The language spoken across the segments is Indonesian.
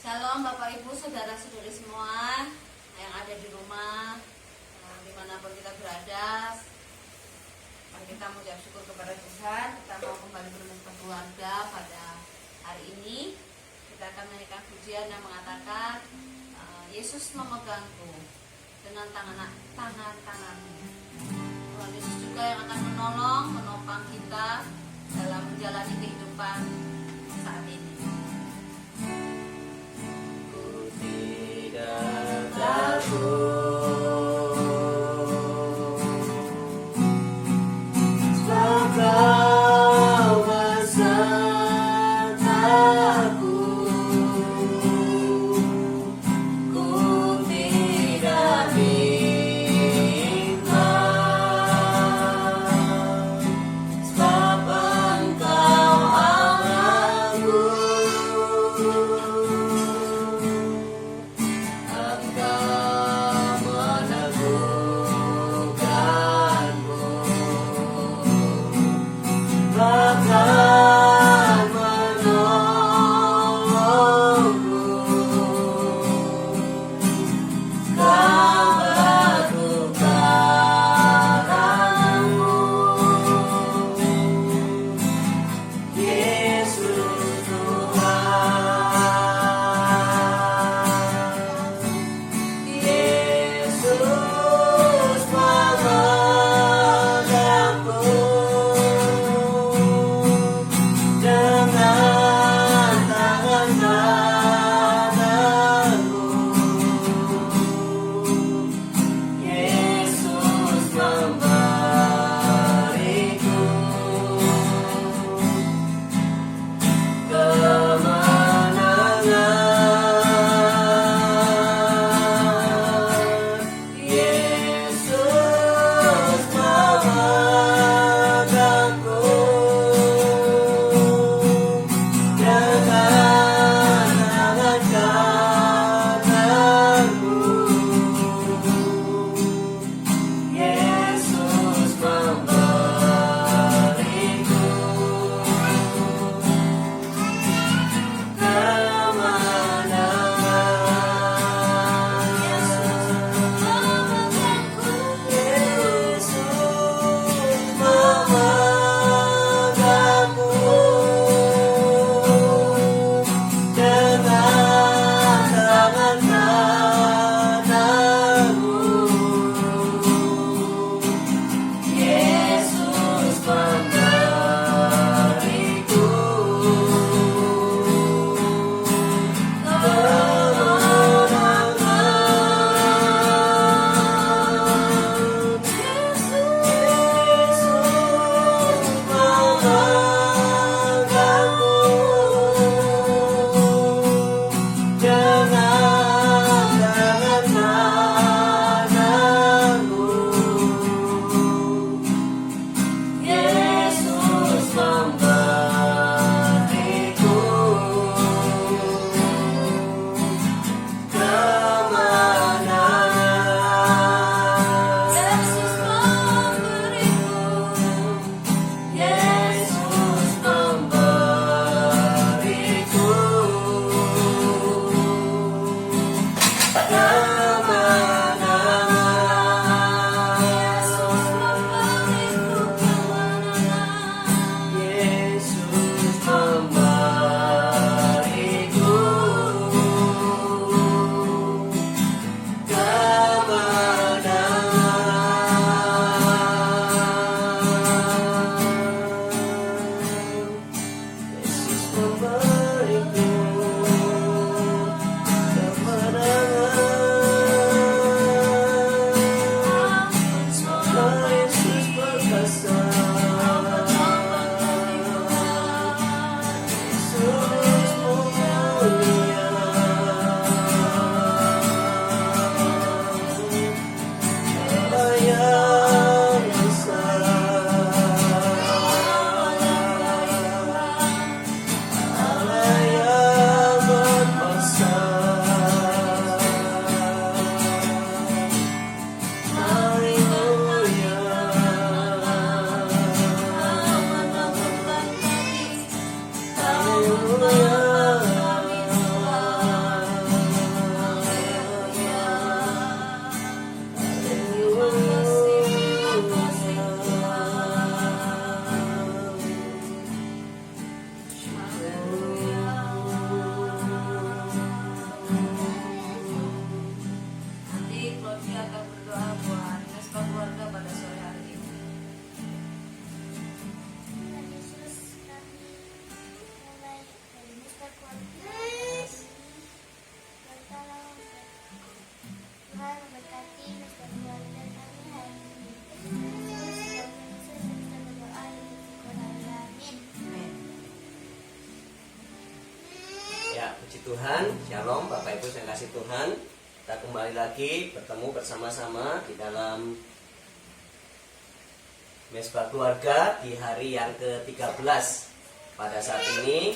Shalom Bapak Ibu, Saudara-saudari semua yang ada di rumah, dimanapun kita berada. Mari kita mengucap syukur kepada Tuhan. Kita mau kembali berjumpa keluarga pada hari ini. Kita akan menyanyikan pujian yang mengatakan Yesus memegangku dengan tangan-tanganmu. Tuhan Yesus juga yang akan menolong, menopang kita dalam menjalani kehidupan saat ini. Sebab Engkau Allahku. puji Tuhan, Shalom Bapak Ibu yang kasih Tuhan. Kita kembali lagi bertemu bersama-sama di dalam Mesbah Keluarga di hari yang ke-13. Pada saat ini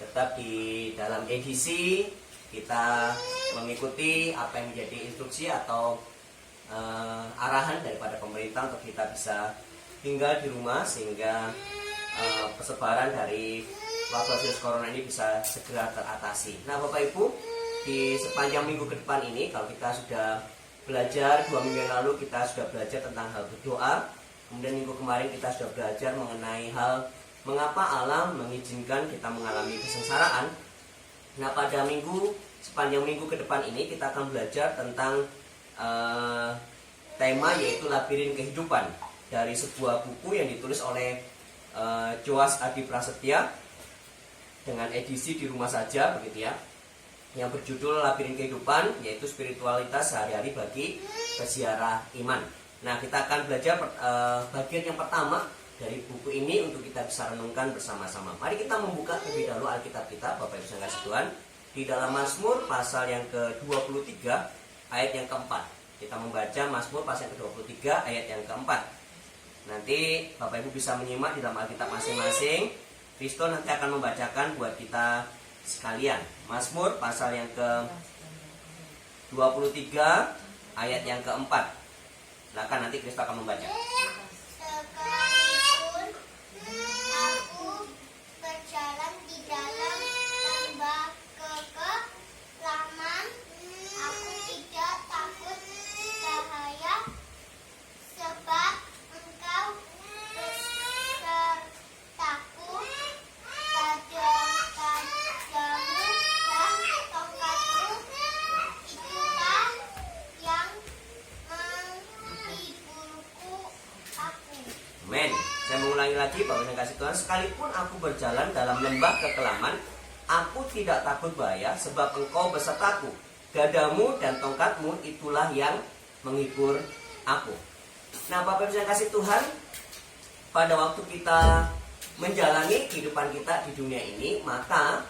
tetap di dalam edisi kita mengikuti apa yang menjadi instruksi atau arahan daripada pemerintah untuk kita bisa tinggal di rumah sehingga persebaran dari wabah virus corona ini bisa segera teratasi. Nah Bapak Ibu, di sepanjang minggu ke depan ini, kalau kita sudah belajar 2 minggu yang lalu, kita sudah belajar tentang hal berdoa. Kemudian minggu kemarin kita sudah belajar mengenai hal mengapa Allah mengizinkan kita mengalami kesengsaraan. Nah pada sepanjang minggu ke depan ini kita akan belajar tentang tema yaitu Labirin Kehidupan, dari sebuah buku yang ditulis oleh Joas Adi Prasetya dengan edisi di rumah saja begitu ya, yang berjudul Labirin Kehidupan, yaitu spiritualitas sehari-hari bagi peziarah iman. Nah kita akan belajar bagian yang pertama dari buku ini untuk kita bisa renungkan bersama-sama. Mari kita membuka terlebih dahulu Alkitab kita, Bapak Ibu yang kasih Tuhan, di dalam Mazmur pasal yang ke-23 ayat yang keempat. Kita membaca Mazmur pasal yang ke-23 ayat yang keempat. Nanti Bapak Ibu bisa menyimak di dalam Alkitab masing-masing. Kristo nanti akan membacakan buat kita sekalian. Mazmur pasal yang ke-23 ayat yang keempat. Silakan, nanti Kristo akan membaca. Sekalipun aku berjalan di dalam lembah kekelaman, aku tidak takut bahaya, sebab Engkau besertaku, padamu dan tongkatmu, itulah yang menghiburku aku. Amin. Saya mengulangi lagi Bapak yang kasih Tuhan, sekalipun aku berjalan dalam lembah kekelaman, aku tidak takut bahaya, sebab Engkau besertaku, gadamu dan tongkatmu itulah yang menghibur aku. Nah Bapak yang kasih Tuhan, pada waktu kita menjalani kehidupan kita di dunia ini, maka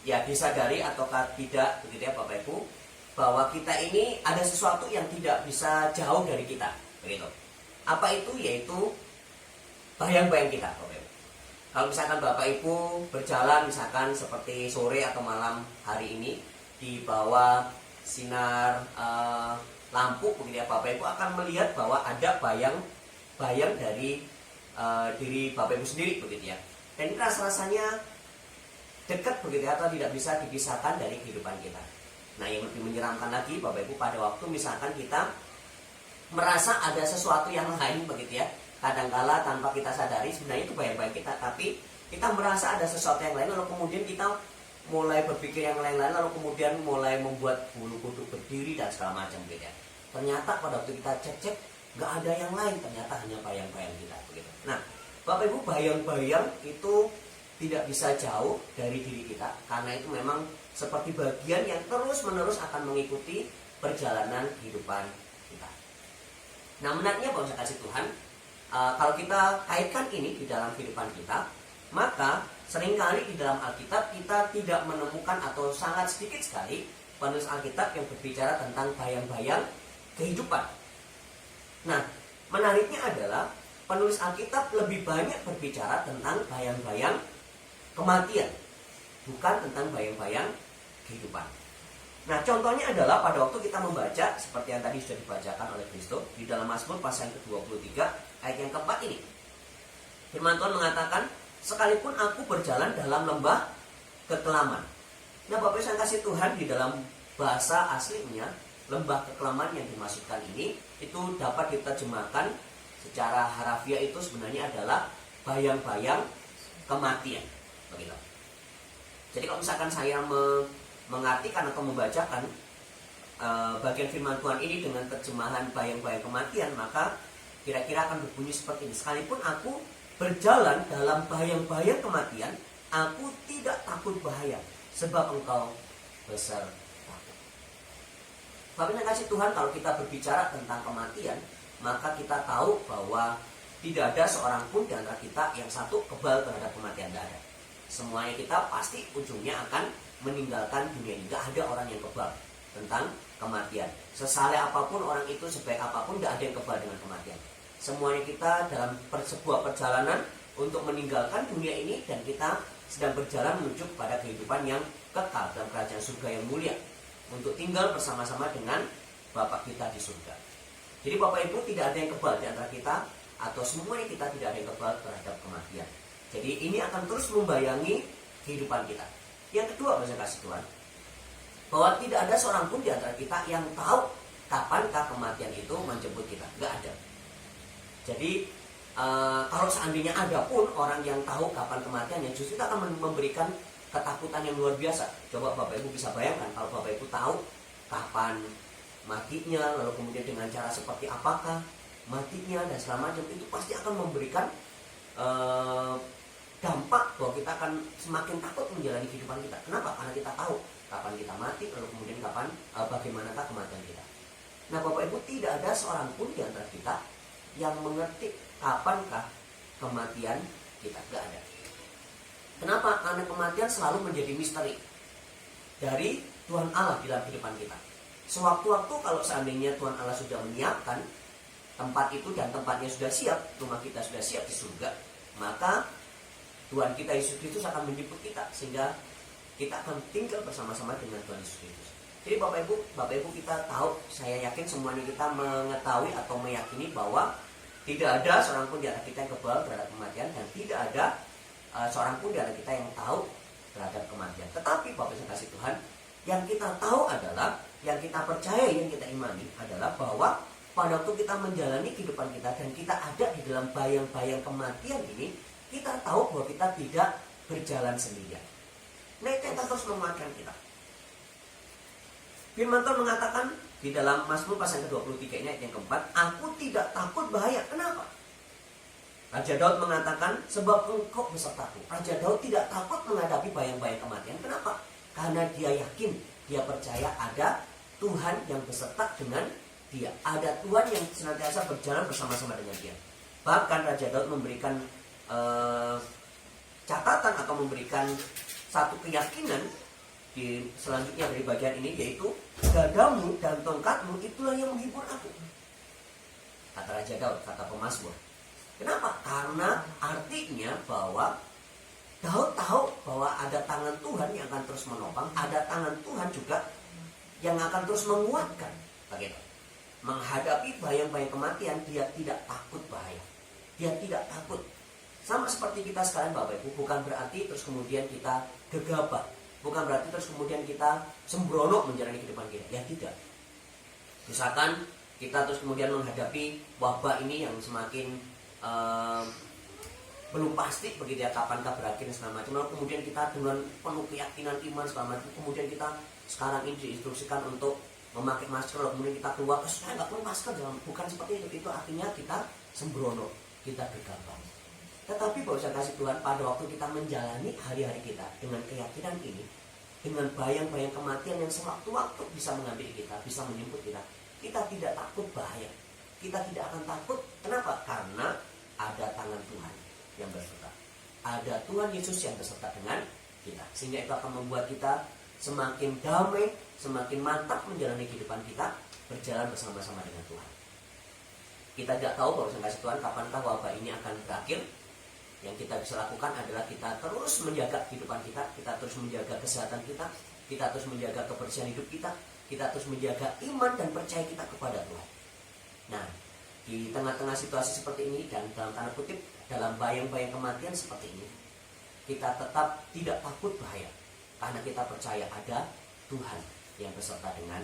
ya disadari ataukah tidak begitu ya Bapak Ibu, bahwa kita ini ada sesuatu yang tidak bisa jauh dari kita begitu. Apa itu? Yaitu bayang-bayang kita Bapak Ibu. Kalau misalkan Bapak Ibu berjalan misalkan seperti sore atau malam hari ini di bawah sinar lampu begitu ya, Bapak Ibu akan melihat bahwa ada bayang-bayang dari diri Bapak Ibu sendiri begitu ya. Dan ini rasanya dekat begitu ya, atau tidak bisa dipisahkan dari kehidupan kita. Nah yang lebih menyeramkan lagi Bapak Ibu, pada waktu misalkan kita merasa ada sesuatu yang lain begitu ya, kadangkala tanpa kita sadari sebenarnya itu bayang-bayang kita, tapi kita merasa ada sesuatu yang lain, lalu kemudian kita mulai berpikir yang lain-lain, lalu kemudian mulai membuat bulu kuduk berdiri dan segala macam gitu ya. Ternyata pada waktu kita cek nggak ada yang lain, ternyata hanya bayang-bayang kita begitu. Nah Bapak Ibu, bayang-bayang itu tidak bisa jauh dari diri kita, karena itu memang seperti bagian yang terus-menerus akan mengikuti perjalanan kehidupan kita. Nah menariknya Bapak saya kasih Tuhan, kalau kita kaitkan ini di dalam kehidupan kita, maka seringkali di dalam Alkitab kita tidak menemukan atau sangat sedikit sekali penulis Alkitab yang berbicara tentang bayang-bayang kehidupan. Nah menariknya adalah penulis Alkitab lebih banyak berbicara tentang bayang-bayang kematian, bukan tentang bayang-bayang kehidupan. Nah contohnya adalah pada waktu kita membaca seperti yang tadi sudah dibacakan oleh Kristo di dalam Mazmur pasal yang ke-23 ayat yang keempat ini. Firman Tuhan mengatakan, sekalipun aku berjalan dalam lembah kekelaman. Nah Bapak Ibu yang kasih Tuhan, di dalam bahasa aslinya lembah kekelaman yang dimaksudkan ini itu dapat diterjemahkan secara harafiah itu sebenarnya adalah bayang-bayang kematian begitu. Jadi kalau misalkan saya mengartikan atau membacakan bagian firman Tuhan ini dengan terjemahan bayang-bayang kematian, maka kira-kira akan berbunyi seperti ini. Sekalipun aku berjalan dalam bayang-bayang kematian, aku tidak takut bahaya, sebab Engkau besertaku. Bapak yang kasih Tuhan, kalau kita berbicara tentang kematian, maka kita tahu bahwa tidak ada seorang pun di antara kita yang satu kebal terhadap kematian. Tidak ada. Semuanya kita pasti ujungnya akan meninggalkan dunia ini. Gak ada orang yang kebal tentang kematian. Sesaleh apapun orang itu, sebaik apapun, gak ada yang kebal dengan kematian. Semuanya kita dalam sebuah perjalanan untuk meninggalkan dunia ini, dan kita sedang berjalan menuju pada kehidupan yang kekal dalam kerajaan surga yang mulia, untuk tinggal bersama-sama dengan Bapa kita di surga. Jadi Bapak Ibu, tidak ada yang kebal di antara kita, atau semuanya kita tidak ada yang kebal terhadap kematian. Jadi ini akan terus membayangi kehidupan kita. Yang kedua, saya kasih Tuhan, bahwa tidak ada seorang pun di antara kita yang tahu kapankah kematian itu menjemput kita. Gak ada. Jadi kalau seandainya ada pun orang yang tahu kapan kematiannya, justru kita akan memberikan ketakutan yang luar biasa. Coba Bapak Ibu bisa bayangkan kalau Bapak Ibu tahu kapan matinya, lalu kemudian dengan cara seperti apakah matinya dan segala macam, itu pasti akan memberikan dampak bahwa kita akan semakin takut menjalani kehidupan kita. Kenapa? Karena kita tahu kapan kita mati, lalu kemudian kapan bagaimanakah kematian kita. Nah Bapak Ibu, tidak ada seorang pun di antara kita yang mengerti kapankah kematian kita. Gak ada. Kenapa? Karena kematian selalu menjadi misteri dari Tuhan Allah di dalam kehidupan kita. Sewaktu-waktu kalau seandainya Tuhan Allah sudah menyiapkan tempat itu dan tempatnya sudah siap, rumah kita sudah siap di surga, maka Tuhan kita Yesus Kristus akan menjemput kita, sehingga kita akan tinggal bersama-sama dengan Tuhan Yesus Kristus. Jadi Bapak Ibu kita tahu, saya yakin semuanya kita mengetahui atau meyakini bahwa tidak ada seorang pun di antara kita yang kebal terhadap kematian, dan tidak ada seorang pun di antara kita yang tahu terhadap kematian. Tetapi Bapak Ibu kasih Tuhan, yang kita tahu adalah, yang kita percaya, yang kita imani adalah bahwa pada waktu kita menjalani kehidupan kita dan kita ada di dalam bayang-bayang kematian ini, kita tahu bahwa kita tidak berjalan sendirian. Nah itu yang terus menguatkan kita. Firman Tuhan mengatakan di dalam Mazmur pasal ke-23 ini ayat yang keempat, aku tidak takut bahaya. Kenapa? Raja Daud mengatakan, sebab engkau besertaku. Raja Daud tidak takut menghadapi bayang-bayang kematian. Kenapa? Karena dia yakin, dia percaya ada Tuhan yang beserta dengan dia. Ada Tuhan yang senantiasa berjalan bersama-sama dengan dia. Bahkan Raja Daud memberikan catatan atau memberikan satu keyakinan di selanjutnya dari bagian ini, yaitu gadamu dan tongkatmu itulah yang menghibur aku, kata Raja Daud, kata pemazmur. Kenapa? Karena artinya bahwa Daud tahu bahwa ada tangan Tuhan yang akan terus menopang, ada tangan Tuhan juga yang akan terus menguatkan. Begitu. Menghadapi bayang-bayang kematian, dia tidak takut bahaya. Dia tidak takut. Sama seperti kita sekarang Bapak Ibu, bukan berarti terus kemudian kita gegabah, bukan berarti terus kemudian kita sembrono menjalani kehidupan kita. Ya tidak. Misalkan kita terus kemudian menghadapi wabah ini yang semakin belum pasti begitu ya, kapankah berakhir segala macam. Lalu kemudian kita dengan penuh keyakinan iman segala macam, kemudian kita sekarang ini diinstruksikan untuk memakai masker, lalu kemudian kita keluar, saya nggak perlu masker, bukan seperti itu. Itu artinya kita sembrono, kita gegabah. Tetapi Bapak saya kasih Tuhan, pada waktu kita menjalani hari-hari kita dengan keyakinan ini, dengan bayang-bayang kematian yang sewaktu-waktu bisa mengambil kita, bisa menjemput kita, kita tidak takut bahaya. Kita tidak akan takut. Kenapa? Karena ada tangan Tuhan yang beserta. Ada Tuhan Yesus yang beserta dengan kita. Sehingga itu akan membuat kita semakin damai, semakin mantap menjalani kehidupan kita, berjalan bersama-sama dengan Tuhan. Kita tidak tahu Bapak saya kasih Tuhan kapankah wabah ini akan berakhir. Yang kita bisa lakukan adalah kita terus menjaga kehidupan kita, kita terus menjaga kesehatan kita terus menjaga kebersihan hidup kita terus menjaga iman dan percaya kita kepada Tuhan. Nah, di tengah-tengah situasi seperti ini dan dalam tanda kutip dalam bayang-bayang kematian seperti ini, kita tetap tidak takut bahaya karena kita percaya ada Tuhan yang beserta dengan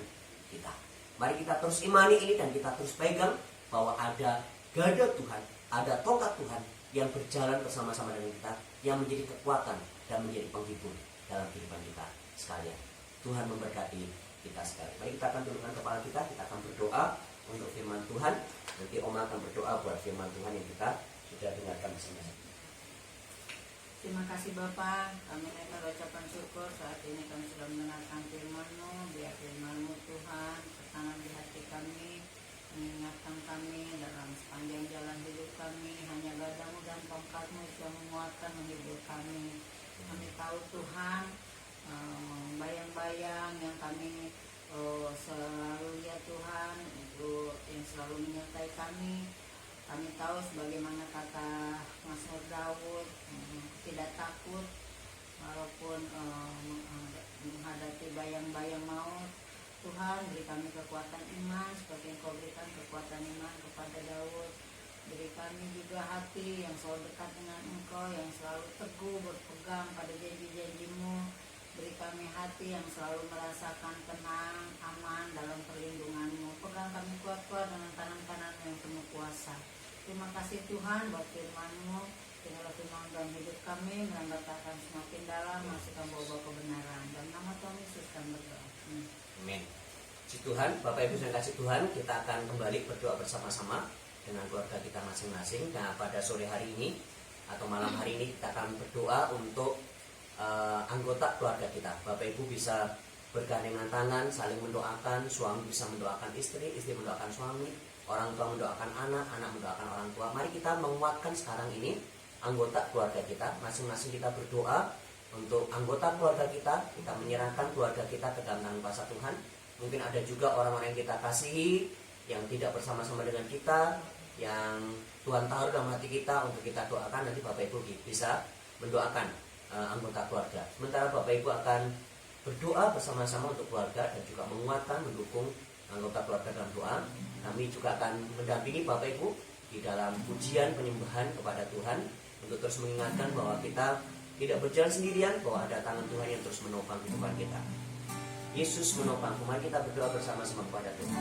kita. Mari kita terus imani ini dan kita terus pegang bahwa ada gada Tuhan, ada tongkat Tuhan yang berjalan bersama-sama dengan kita, yang menjadi kekuatan dan menjadi penghibur dalam kehidupan kita sekalian. Tuhan memberkati kita sekalian. Mari kita akan tundukkan kepala kita akan berdoa untuk firman Tuhan. Nanti Oma akan berdoa buat firman Tuhan yang kita sudah dengarkan bersama-sama. Terima kasih Bapak, kami naikkan ucapan syukur saat ini kami sudah mendengarkan firman-Mu. Biar firman-Mu Tuhan bertanam di hati kami, mengingatkan kami dalam sepanjang jalan hidup kami. Hanya gadamu dan tongkat-Mu yang menguatkan, menghibur kami. Kami tahu Tuhan bayang yang kami selalu lihat Tuhan, untuk yang selalu menyertai kami. Kami tahu sebagaimana kata Mazmur Daud, tidak takut walaupun menghadapi bayang-bayang maut. Tuhan, beri kami kekuatan iman seperti yang Kau berikan kekuatan iman kepada Daud. Beri kami juga hati yang selalu dekat dengan Engkau, yang selalu teguh berpegang pada janji-janji-Mu. Beri kami hati yang selalu merasakan tenang, aman dalam perlindungan-Mu. Pegang kami kuat-kuat dengan tangan kanan-Mu yang penuh kuasa. Terima kasih Tuhan buat firman-Mu. Tinggallah firman dalam hidup kami, merambatkan semakin dalam, masukkan bawa kebenaran. Dalam nama Tuhan Yesus kami berdoa. Amin. Puji Tuhan, Bapak Ibu yang kasih Tuhan, kita akan kembali berdoa bersama-sama dengan keluarga kita masing-masing. Nah, pada sore hari ini atau malam hari ini kita akan berdoa untuk anggota keluarga kita. Bapak Ibu bisa bergandengan tangan, saling mendoakan. Suami bisa mendoakan istri, istri mendoakan suami, orang tua mendoakan anak, anak mendoakan orang tua. Mari kita menguatkan sekarang ini anggota keluarga kita. Masing-masing kita berdoa untuk anggota keluarga kita. Kita menyerahkan keluarga kita ke dalam tangan kuasa Tuhan. Mungkin ada juga orang-orang yang kita kasihi, yang tidak bersama-sama dengan kita, yang Tuhan taruh dalam hati kita untuk kita doakan. Nanti Bapak Ibu bisa mendoakan anggota keluarga. Sementara Bapak Ibu akan berdoa bersama-sama untuk keluarga dan juga menguatkan, mendukung anggota keluarga dalam doa. Kami juga akan mendampingi Bapak Ibu di dalam pujian penyembahan kepada Tuhan untuk terus mengingatkan bahwa kita tidak berjalan sendirian, bahwa ada tangan Tuhan yang terus menopang kehidupan kita. Yesus menopang. Mari kita berdoa bersama-sama kepada Tuhan.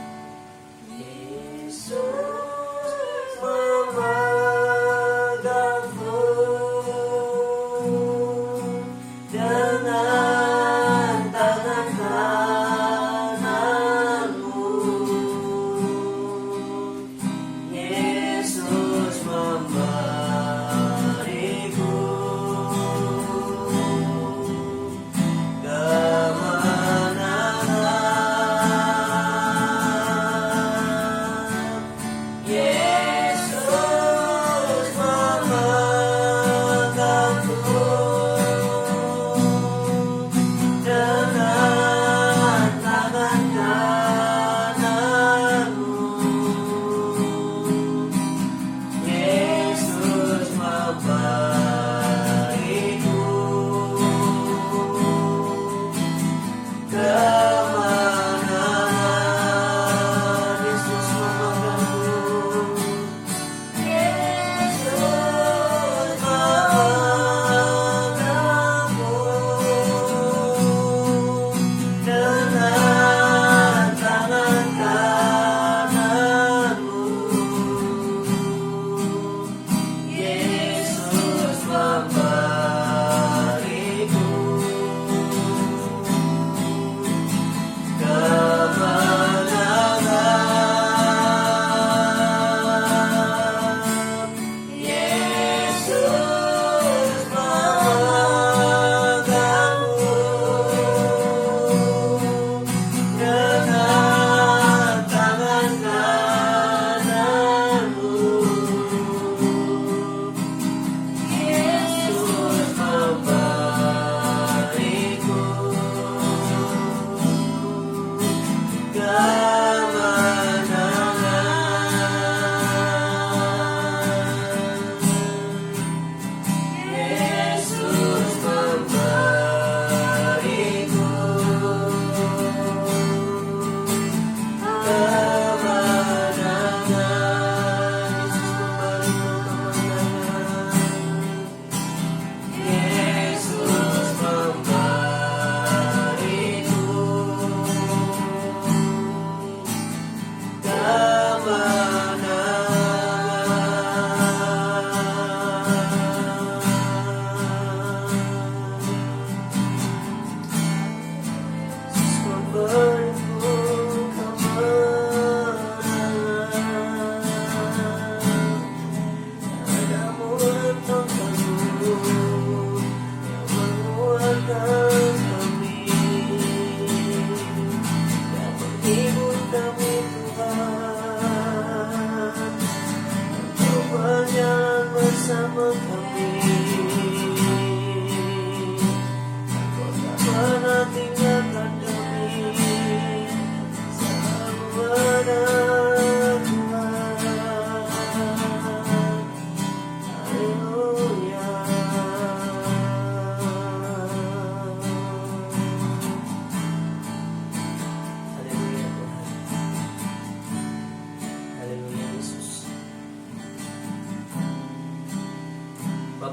Yesus memegangku dengan tangan kananmu. Yesus memberiku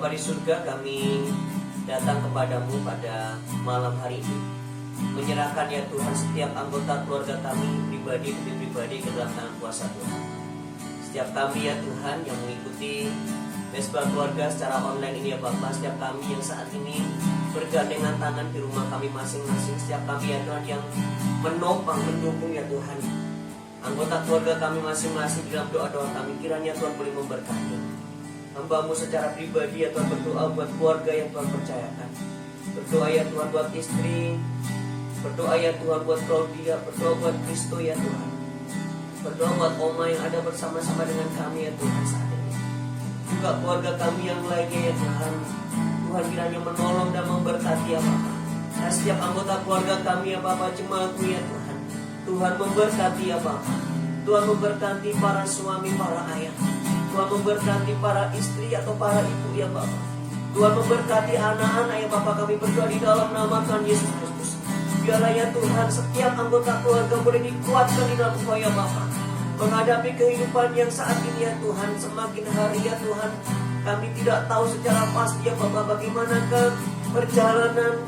Bapa di surga, kami datang kepadamu pada malam hari ini, menyerahkan ya Tuhan setiap anggota keluarga kami pribadi demi pribadi ke dalam tangan kuasa Tuhan. Setiap kami ya Tuhan yang mengikuti Mesbah Keluarga secara online ini ya Bapak, setiap kami yang saat ini bergandengan tangan di rumah kami masing-masing, setiap kami ya Tuhan yang menopang, mendukung ya Tuhan anggota keluarga kami masing-masing di dalam doa-doa kami, kiranya Tuhan boleh memberkati hamba-Mu secara pribadi ya Tuhan. Berdoa buat keluarga yang Tuhan percayakan, berdoa ya Tuhan buat istri, berdoa ya Tuhan buat Claudia, berdoa buat Kristo ya Tuhan, berdoa buat Oma yang ada bersama-sama dengan kami ya Tuhan saat ini, juga keluarga kami yang lainnya ya Tuhan. Tuhan kiranya menolong dan memberkati ya Bapak. Dan setiap anggota keluarga kami ya Bapak, jemaatmu ya Tuhan, Tuhan memberkati ya Bapak. Tuhan memberkati para suami, para ayah, Tuhan memberkati para istri atau para ibu ya Bapak. Tuhan memberkati anak-anak ya Bapak. Kami berdoa di dalam nama Tuhan Yesus Kristus. Biarlah ya Tuhan setiap anggota keluarga boleh dikuatkan di dalam Engkau ya Bapak, menghadapi kehidupan yang saat ini ya Tuhan. Semakin hari ya Tuhan, kami tidak tahu secara pasti ya Bapak bagaimanakah perjalanan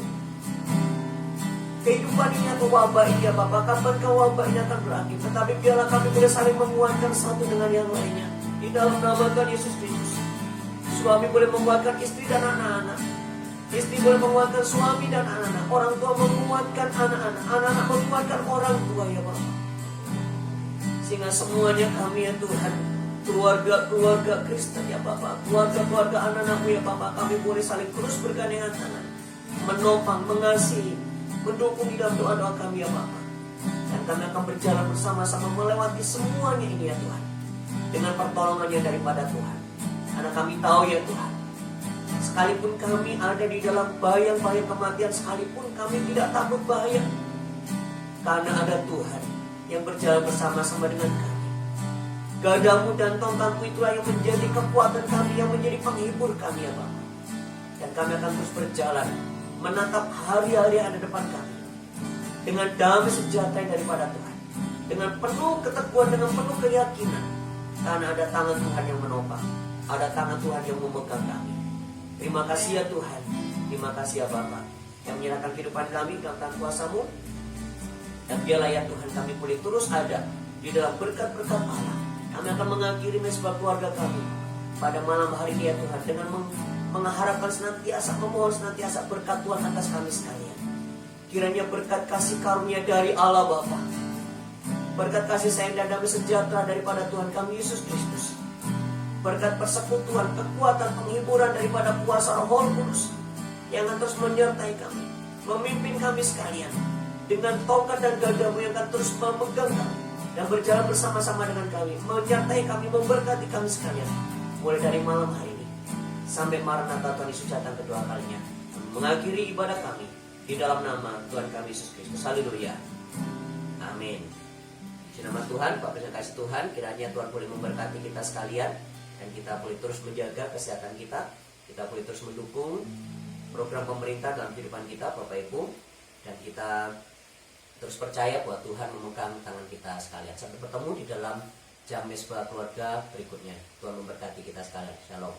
kehidupan ini atau wabah ini ya Bapak. Kapankah wabah ini akan berakhir? Tetapi biarlah kami boleh saling menguatkan satu dengan yang lainnya di dalam nama Tuhan Yesus Kristus. Suami boleh menguatkan istri dan anak-anak, istri boleh menguatkan suami dan anak-anak, orang tua menguatkan anak-anak, anak-anak menguatkan orang tua ya Bapak. Sehingga semuanya kami ya Tuhan, keluarga-keluarga Kristen ya Bapak, keluarga-keluarga anak-anakmu ya Bapak, kami boleh saling terus bergandengan tangan, menopang, mengasihi, mendukung di dalam doa-doa kami ya Bapak. Dan kami akan berjalan bersama-sama melewati semuanya ini ya Tuhan, dengan pertolongannya daripada Tuhan. Karena kami tahu ya Tuhan, sekalipun kami ada di dalam bayang-bayang kematian, sekalipun kami tidak takut bahaya, karena ada Tuhan yang berjalan bersama-sama dengan kami. Gadamu dan tongkatmu itulah yang menjadi kekuatan kami, yang menjadi penghibur kami ya Bapak. Dan kami akan terus berjalan menatap hari-hari yang ada depan kami dengan damai sejahtera daripada Tuhan, dengan penuh keteguhan, dengan penuh keyakinan, karena ada tangan Tuhan yang menopang, ada tangan Tuhan yang memegang kami. Terima kasih ya Tuhan, terima kasih ya Bapak yang menyerahkan kehidupan kami dalam tangan kuasa-Mu. Dan biarlah ya Tuhan kami boleh terus ada di dalam berkat-berkat Allah. Kami akan mengakhiri Mesbah Keluarga kami pada malam hari ini ya Tuhan, dengan mengharapkan senantiasa, memohon senantiasa berkat Tuhan atas kami sekalian. Kiranya berkat kasih karunia dari Allah Bapa, berkat kasih sayang dan damai sejahtera daripada Tuhan kami Yesus Kristus, berkat persekutuan, kekuatan, penghiburan daripada kuasa Roh Kudus yang akan terus menyertai kami, memimpin kami sekalian, dengan tongkat dan gadamu yang akan terus memegang kami dan berjalan bersama-sama dengan kami, menyertai kami, memberkati kami sekalian, mulai dari malam hari ini sampai Maranatha Tuhan Yesus datang kedua kalinya, mengakhiri ibadah kami di dalam nama Tuhan kami Yesus Kristus. Haleluya, amin. Di nama Tuhan, Bapak yang kasih Tuhan, kiranya Tuhan boleh memberkati kita sekalian, dan kita boleh terus menjaga kesehatan kita boleh terus mendukung program pemerintah dalam kehidupan kita Bapak Ibu, dan kita terus percaya bahwa Tuhan memegang tangan kita sekalian. Sampai bertemu di dalam jam Mesbah Keluarga berikutnya. Tuhan memberkati kita sekalian. Shalom.